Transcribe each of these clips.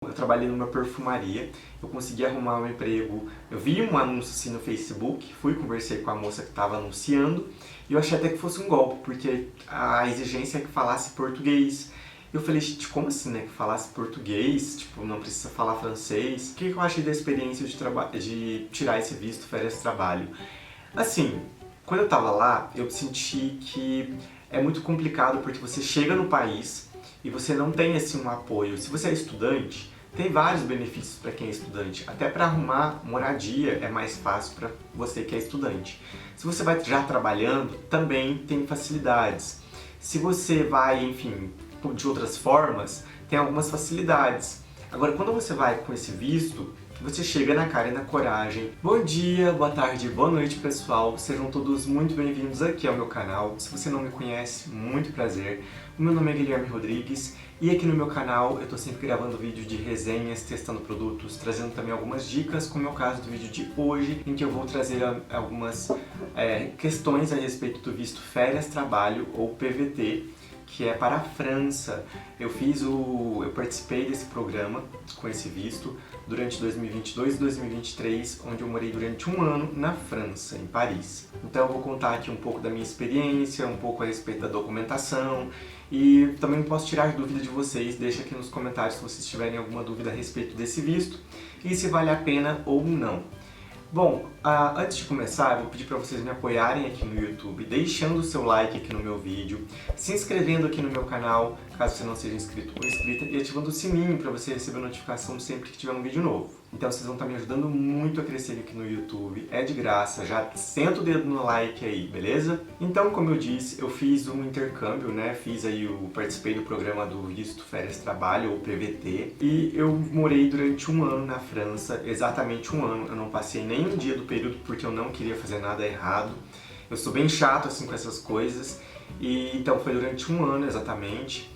Eu trabalhei numa perfumaria, eu consegui arrumar um emprego, eu vi um anúncio assim no Facebook, conversei com a moça que estava anunciando e eu achei até que fosse um golpe, porque a exigência é que falasse português. Eu falei, gente, como assim, né, que falasse português, tipo, não precisa falar francês? O que eu achei da experiência de tirar esse visto férias de trabalho? Assim, quando eu tava lá, eu senti que é muito complicado porque você chega no país e você não tem assim um apoio. Se você é estudante, tem vários benefícios para quem é estudante. Até para arrumar moradia é mais fácil para você que é estudante. Se você vai já trabalhando, também tem facilidades. Se você vai, enfim, de outras formas, tem algumas facilidades. Agora, quando você vai com esse visto, você chega na cara e na coragem. Bom dia, boa tarde, boa noite, pessoal. Sejam todos muito bem-vindos aqui ao meu canal. Se você não me conhece, muito prazer. O meu nome é Guilherme Rodrigues e aqui no meu canal eu tô sempre gravando vídeos de resenhas, testando produtos, trazendo também algumas dicas, como é o caso do vídeo de hoje, em que eu vou trazer algumas questões a respeito do visto férias trabalho ou PVT, que é para a França. Eu participei desse programa com esse visto durante 2022 e 2023, onde eu morei durante um ano na França, em Paris. Então eu vou contar aqui um pouco da minha experiência, um pouco a respeito da documentação e também posso tirar dúvida de vocês. Deixa aqui nos comentários se vocês tiverem alguma dúvida a respeito desse visto e se vale a pena ou não. Bom, antes de começar, eu vou pedir para vocês me apoiarem aqui no YouTube, deixando o seu like aqui no meu vídeo, se inscrevendo aqui no meu canal, caso você não seja inscrito ou inscrita, e ativando o sininho para você receber notificação sempre que tiver um vídeo novo. Então vocês vão estar me ajudando muito a crescer aqui no YouTube, é de graça, já senta o dedo no like aí, beleza? Então, como eu disse, eu fiz um intercâmbio, né? Participei do programa do Visto Férias Trabalho, ou PVT, e eu morei durante um ano na França, exatamente um ano. Eu não passei nem um dia do período porque eu não queria fazer nada errado. Eu sou bem chato assim com essas coisas, e então foi durante um ano exatamente.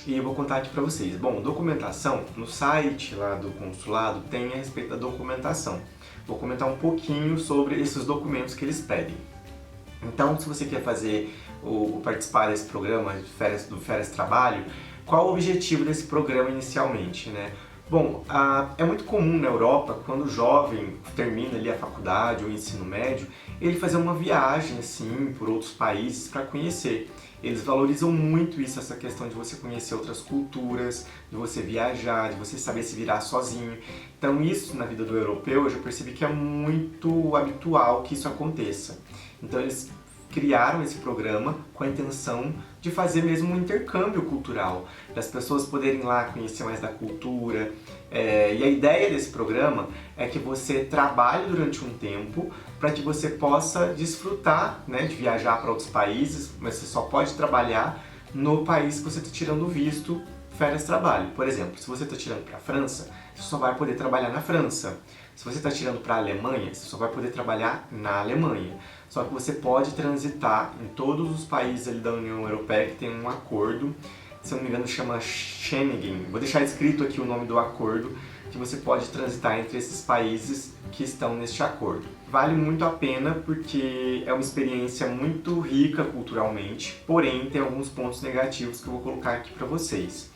E eu vou contar aqui pra vocês. Bom, documentação, no site lá do consulado tem a respeito da documentação. Vou comentar um pouquinho sobre esses documentos que eles pedem. Então, se você quer participar desse programa do Férias Trabalho, qual o objetivo desse programa inicialmente, né? Bom, é muito comum na Europa, quando o jovem termina ali a faculdade ou o ensino médio, ele fazer uma viagem assim por outros países para conhecer. Eles valorizam muito isso, essa questão de você conhecer outras culturas, de você viajar, de você saber se virar sozinho. Então isso na vida do europeu eu já percebi que é muito habitual que isso aconteça. Então eles criaram esse programa com a intenção de fazer mesmo um intercâmbio cultural, das pessoas poderem ir lá conhecer mais da cultura. E a ideia desse programa é que você trabalhe durante um tempo para que você possa desfrutar, né, de viajar para outros países, mas você só pode trabalhar no país que você está tirando o visto férias trabalho. Por exemplo, se você está tirando para a França, você só vai poder trabalhar na França. Se você está tirando para a Alemanha, você só vai poder trabalhar na Alemanha. Só que você pode transitar em todos os países ali da União Europeia que tem um acordo, se eu não me engano chama Schengen. Vou deixar escrito aqui o nome do acordo, que você pode transitar entre esses países que estão neste acordo. Vale muito a pena porque é uma experiência muito rica culturalmente, porém tem alguns pontos negativos que eu vou colocar aqui para vocês.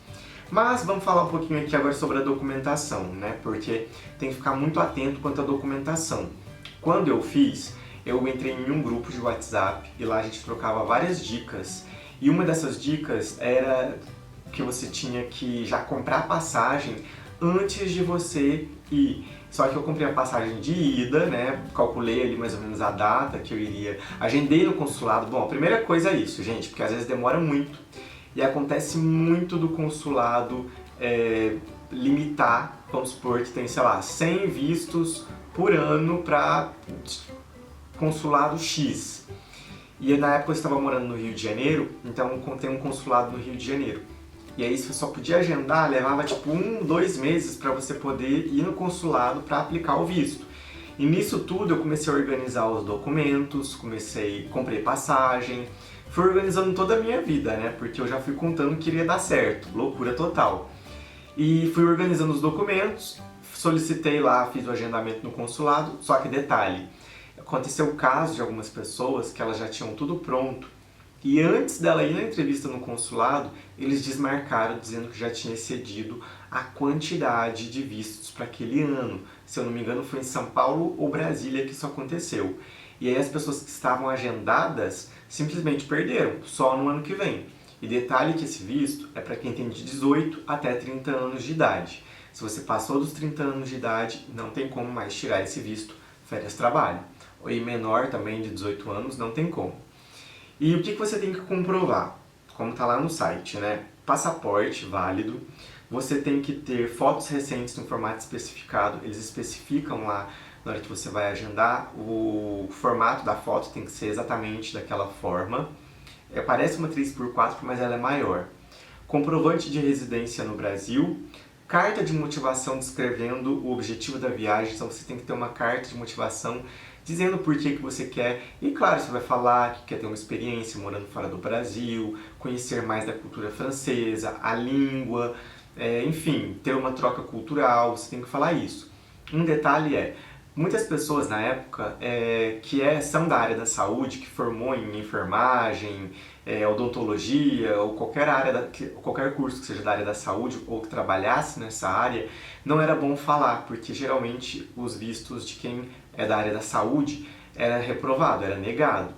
Mas vamos falar um pouquinho aqui agora sobre a documentação, né? Porque tem que ficar muito atento quanto à documentação. Quando eu fiz, eu entrei em um grupo de WhatsApp e lá a gente trocava várias dicas. E uma dessas dicas era que você tinha que já comprar a passagem antes de você ir. Só que eu comprei a passagem de ida, né? Calculei ali mais ou menos a data que eu iria. Agendei no consulado. Bom, a primeira coisa é isso, gente, porque às vezes demora muito. E acontece muito do consulado limitar, vamos supor que tem, sei lá, 100 vistos por ano para consulado X. E na época eu estava morando no Rio de Janeiro, então tem um consulado no Rio de Janeiro. E aí você só podia agendar, levava tipo 2 meses para você poder ir no consulado para aplicar o visto. E nisso tudo eu comecei a organizar os documentos, comprei passagem, fui organizando toda a minha vida, né? Porque eu já fui contando que iria dar certo, loucura total. E fui organizando os documentos, solicitei lá, fiz o agendamento no consulado, só que detalhe, aconteceu o caso de algumas pessoas que elas já tinham tudo pronto E antes dela ir na entrevista no consulado, eles desmarcaram dizendo que já tinha excedido a quantidade de vistos para aquele ano. Se eu não me engano, foi em São Paulo ou Brasília que isso aconteceu. E aí as pessoas que estavam agendadas simplesmente perderam, só no ano que vem. E detalhe que esse visto é para quem tem de 18 até 30 anos de idade. Se você passou dos 30 anos de idade, não tem como mais tirar esse visto férias-trabalho. E menor também de 18 anos, não tem como. E o que você tem que comprovar? Como está lá no site, né? Passaporte válido, você tem que ter fotos recentes no formato especificado, eles especificam lá na hora que você vai agendar, o formato da foto tem que ser exatamente daquela forma. Parece uma 3x4, mas ela é maior. Comprovante de residência no Brasil, carta de motivação descrevendo o objetivo da viagem, então você tem que ter uma carta de motivação dizendo por que você quer. E claro, você vai falar que quer ter uma experiência morando fora do Brasil, conhecer mais da cultura francesa, a língua, enfim, ter uma troca cultural, você tem que falar isso. Um detalhe muitas pessoas na época são da área da saúde, que formou em enfermagem, odontologia ou qualquer curso que seja da área da saúde ou que trabalhasse nessa área, não era bom falar, porque geralmente os vistos de quem é da área da saúde era reprovado, era negado.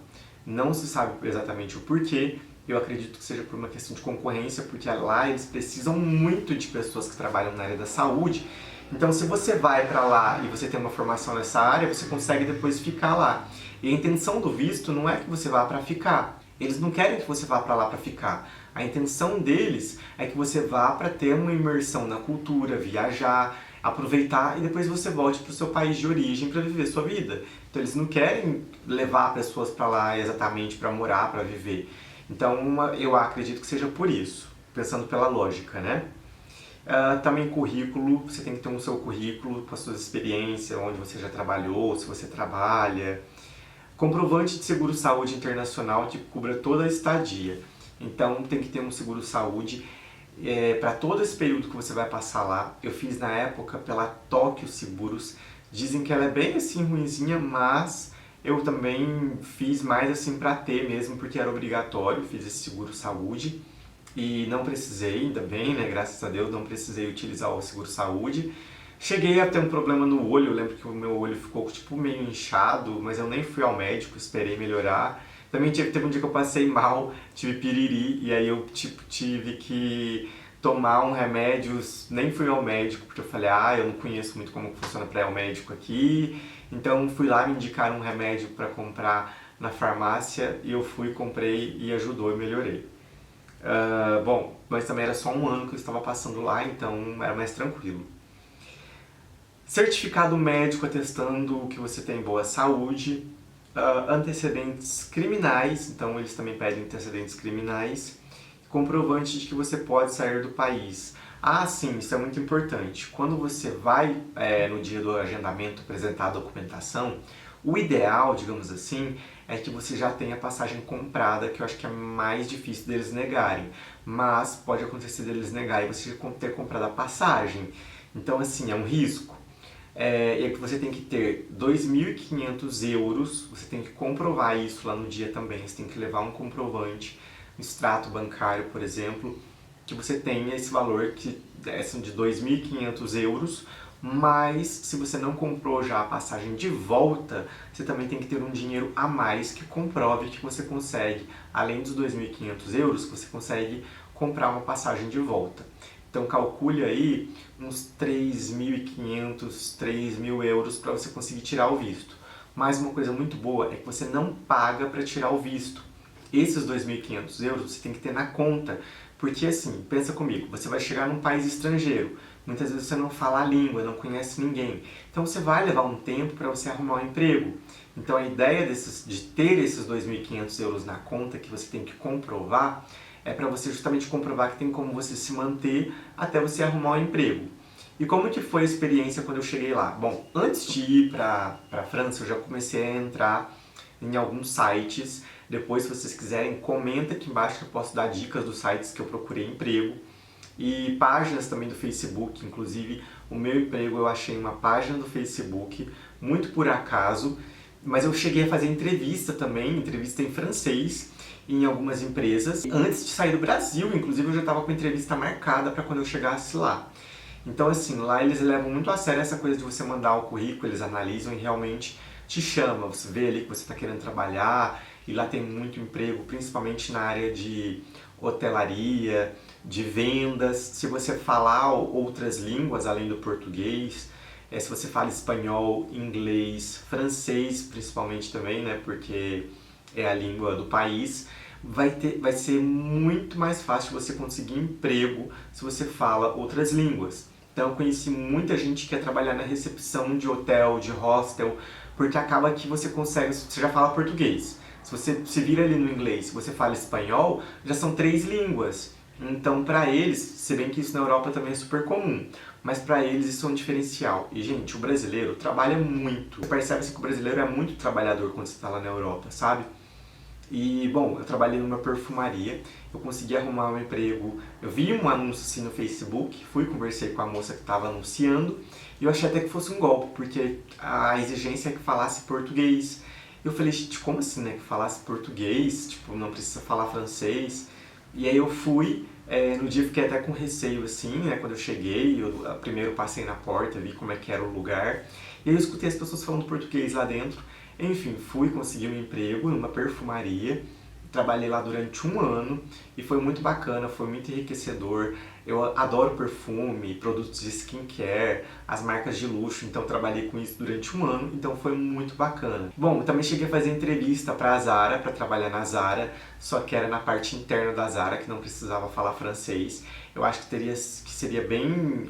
Não se sabe exatamente o porquê, eu acredito que seja por uma questão de concorrência, porque lá eles precisam muito de pessoas que trabalham na área da saúde. Então, se você vai para lá e você tem uma formação nessa área, você consegue depois ficar lá. E a intenção do visto não é que você vá para ficar. Eles não querem que você vá para lá para ficar. A intenção deles é que você vá para ter uma imersão na cultura, viajar, aproveitar e depois você volte para o seu país de origem para viver sua vida. Então, eles não querem levar pessoas para lá exatamente para morar, para viver. Então, eu acredito que seja por isso, pensando pela lógica, né? Também currículo, você tem que ter um seu currículo com as suas experiências, onde você já trabalhou, se você trabalha. Comprovante de seguro-saúde internacional que cubra toda a estadia. Então tem que ter um seguro-saúde para todo esse período que você vai passar lá. Eu fiz na época pela Tóquio Seguros. Dizem que ela é bem assim ruinzinha, mas eu também fiz mais assim para ter mesmo, porque era obrigatório, fiz esse seguro-saúde. E não precisei, ainda bem, né? Graças a Deus, não precisei utilizar o seguro-saúde. Cheguei a ter um problema no olho, eu lembro que o meu olho ficou tipo meio inchado, mas eu nem fui ao médico, esperei melhorar. Também teve um dia que eu passei mal, tive piriri, e aí eu tive que tomar um remédio, nem fui ao médico, porque eu falei, eu não conheço muito como funciona para ir ao médico aqui. Então fui lá, me indicaram um remédio para comprar na farmácia, e eu fui, comprei e ajudou e melhorei. Bom, mas também era só um ano que eu estava passando lá, então era mais tranquilo. Certificado médico atestando que você tem boa saúde. Antecedentes criminais, então eles também pedem antecedentes criminais. Comprovante de que você pode sair do país. Sim, isso é muito importante. Quando você vai no dia do agendamento apresentar a documentação, o ideal, digamos assim, é que você já tenha a passagem comprada, que eu acho que é mais difícil deles negarem. Mas pode acontecer deles negarem e você ter comprado a passagem. Então, assim, é um risco. É que você tem que ter 2.500 euros, você tem que comprovar isso lá no dia também. Você tem que levar um comprovante, um extrato bancário, por exemplo, que você tenha esse valor que são de 2.500 euros, mas se você não comprou já a passagem de volta, você também tem que ter um dinheiro a mais que comprove que você consegue, além dos 2.500 euros, você consegue comprar uma passagem de volta. Então calcule aí uns 3.500, 3.000 euros para você conseguir tirar o visto. Mas uma coisa muito boa é que você não paga para tirar o visto. Esses 2.500 euros você tem que ter na conta, porque assim, pensa comigo, você vai chegar num país estrangeiro, muitas vezes você não fala a língua, não conhece ninguém, então você vai levar um tempo para você arrumar um emprego. Então a ideia de ter esses 2.500 euros na conta que você tem que comprovar, é para você justamente comprovar que tem como você se manter até você arrumar um emprego. E como que foi a experiência quando eu cheguei lá? Bom, antes de ir para a França, eu já comecei a entrar em alguns sites. Depois, se vocês quiserem, comenta aqui embaixo que eu posso dar dicas dos sites que eu procurei emprego. E páginas também do Facebook, inclusive o meu emprego eu achei uma página do Facebook, muito por acaso. Mas eu cheguei a fazer entrevista também, entrevista em francês, em algumas empresas. Antes de sair do Brasil, inclusive, eu já estava com entrevista marcada para quando eu chegasse lá. Então, assim, lá eles levam muito a sério essa coisa de você mandar o currículo, eles analisam e realmente te chamam. Você vê ali que você está querendo trabalhar, e lá tem muito emprego, principalmente na área de hotelaria, de vendas. Se você falar outras línguas além do português, se você fala espanhol, inglês, francês principalmente também, né, porque é a língua do país, vai ser muito mais fácil você conseguir emprego se você fala outras línguas. Então eu conheci muita gente que quer trabalhar na recepção de hotel, de hostel, porque acaba que você consegue, você já fala português. Se você se vira ali no inglês, se você fala espanhol, já são 3 línguas. Então, para eles, se bem que isso na Europa também é super comum, mas para eles isso é um diferencial. E, gente, o brasileiro trabalha muito. Você percebe que o brasileiro é muito trabalhador quando você está lá na Europa, sabe? E, bom, eu trabalhei numa perfumaria, eu consegui arrumar um emprego, eu vi um anúncio assim no Facebook, conversei com a moça que estava anunciando, e eu achei até que fosse um golpe, porque a exigência é que falasse português. Eu falei, gente, como assim, né, que falasse português, tipo, não precisa falar francês? E aí eu fui, no dia fiquei até com receio, assim, né, quando eu cheguei, eu primeiro passei na porta, vi como é que era o lugar, e aí eu escutei as pessoas falando português lá dentro. Enfim, fui conseguir um emprego numa perfumaria, trabalhei lá durante um ano e foi muito bacana, foi muito enriquecedor. Eu adoro perfume, produtos de skincare, as marcas de luxo, então trabalhei com isso durante um ano, então foi muito bacana. Bom, eu também cheguei a fazer entrevista para a Zara, para trabalhar na Zara, só que era na parte interna da Zara, que não precisava falar francês. Eu acho que seria bem...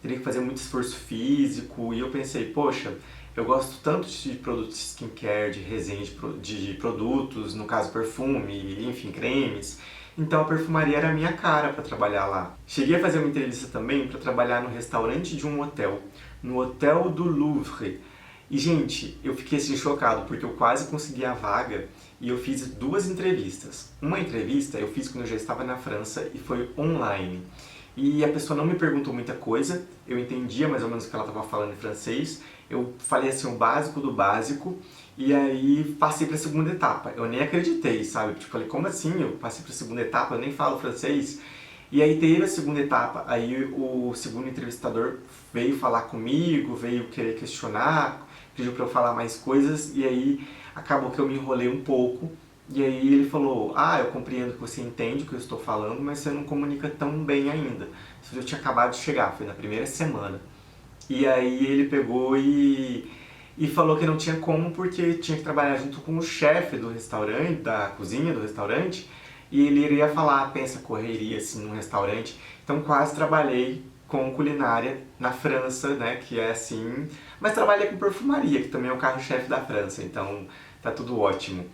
teria que fazer muito esforço físico, e eu pensei, poxa, eu gosto tanto de produtos de skincare, de resenha de produtos, no caso perfume, enfim, cremes. Então a perfumaria era a minha cara para trabalhar lá. Cheguei a fazer uma entrevista também para trabalhar no restaurante de um hotel, no Hotel do Louvre. E, gente, eu fiquei assim chocado, porque eu quase consegui a vaga e eu fiz 2 entrevistas. Uma entrevista eu fiz quando eu já estava na França e foi online. E a pessoa não me perguntou muita coisa, eu entendia mais ou menos o que ela estava falando em francês, eu falei assim o básico do básico, e aí passei para a segunda etapa. Eu nem acreditei, sabe? Tipo, falei, como assim? Eu passei para a segunda etapa, eu nem falo francês. E aí teve a segunda etapa, aí o segundo entrevistador veio falar comigo, veio querer questionar, pediu para eu falar mais coisas, e aí acabou que eu me enrolei um pouco. E aí ele falou, eu compreendo que você entende o que eu estou falando, mas você não comunica tão bem ainda. Eu tinha acabado de chegar, foi na primeira semana. E aí ele pegou e falou que não tinha como, porque tinha que trabalhar junto com o chefe do restaurante, da cozinha do restaurante, e ele iria falar, pensa, correria assim num restaurante. Então quase trabalhei com culinária na França, né, que é assim, mas trabalhei com perfumaria, que também é o carro-chefe da França, então tá tudo ótimo.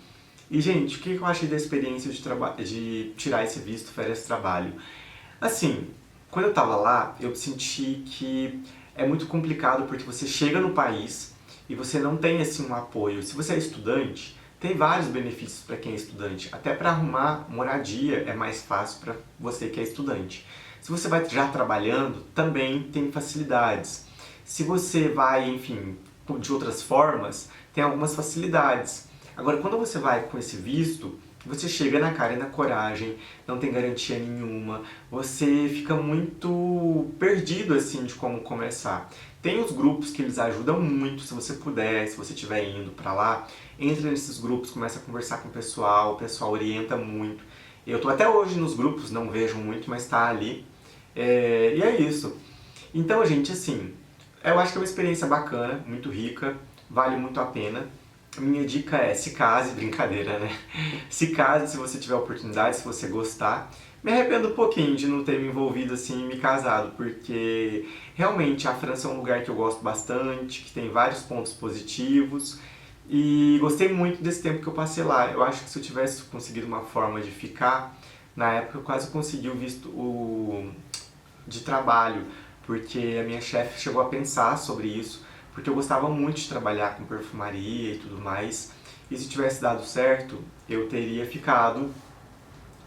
E, gente, o que eu achei da experiência de tirar esse visto férias-trabalho? Assim, quando eu tava lá, eu senti que é muito complicado porque você chega no país e você não tem, assim, um apoio. Se você é estudante, tem vários benefícios para quem é estudante. Até para arrumar moradia é mais fácil para você que é estudante. Se você vai já trabalhando, também tem facilidades. Se você vai, enfim, de outras formas, tem algumas facilidades. Agora, quando você vai com esse visto, você chega na cara e na coragem, não tem garantia nenhuma, você fica muito perdido assim de como começar. Tem os grupos que eles ajudam muito, se você puder, se você estiver indo para lá, entre nesses grupos, começa a conversar com o pessoal orienta muito. Eu tô até hoje nos grupos, não vejo muito, mas tá ali. E é isso. Então, gente, assim, eu acho que é uma experiência bacana, muito rica, vale muito a pena. A minha dica é, se case, brincadeira, né? Se case se você tiver oportunidade, se você gostar. Me arrependo um pouquinho de não ter me envolvido assim e me casado, porque realmente a França é um lugar que eu gosto bastante, que tem vários pontos positivos, e gostei muito desse tempo que eu passei lá. Eu acho que se eu tivesse conseguido uma forma de ficar, na época eu quase consegui o visto de trabalho, porque a minha chefe chegou a pensar sobre isso, porque eu gostava muito de trabalhar com perfumaria e tudo mais, e se tivesse dado certo, eu teria ficado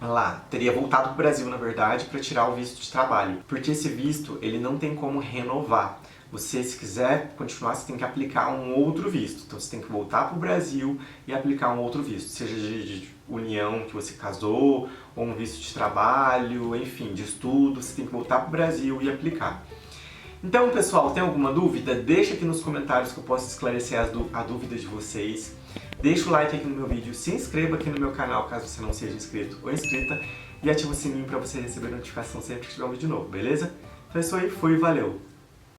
lá, teria voltado para o Brasil, na verdade, para tirar o visto de trabalho. Porque esse visto, ele não tem como renovar. Você, se quiser continuar, você tem que aplicar um outro visto. Então, você tem que voltar para o Brasil e aplicar um outro visto. Seja de união que você casou, ou um visto de trabalho, enfim, de estudo. Você tem que voltar para o Brasil e aplicar. Então, pessoal, tem alguma dúvida? Deixa aqui nos comentários que eu posso esclarecer a dúvida de vocês. Deixa o like aqui no meu vídeo, se inscreva aqui no meu canal caso você não seja inscrito ou inscrita e ativa o sininho para você receber notificação sempre que tiver um vídeo novo, beleza? Então é isso aí, fui, valeu!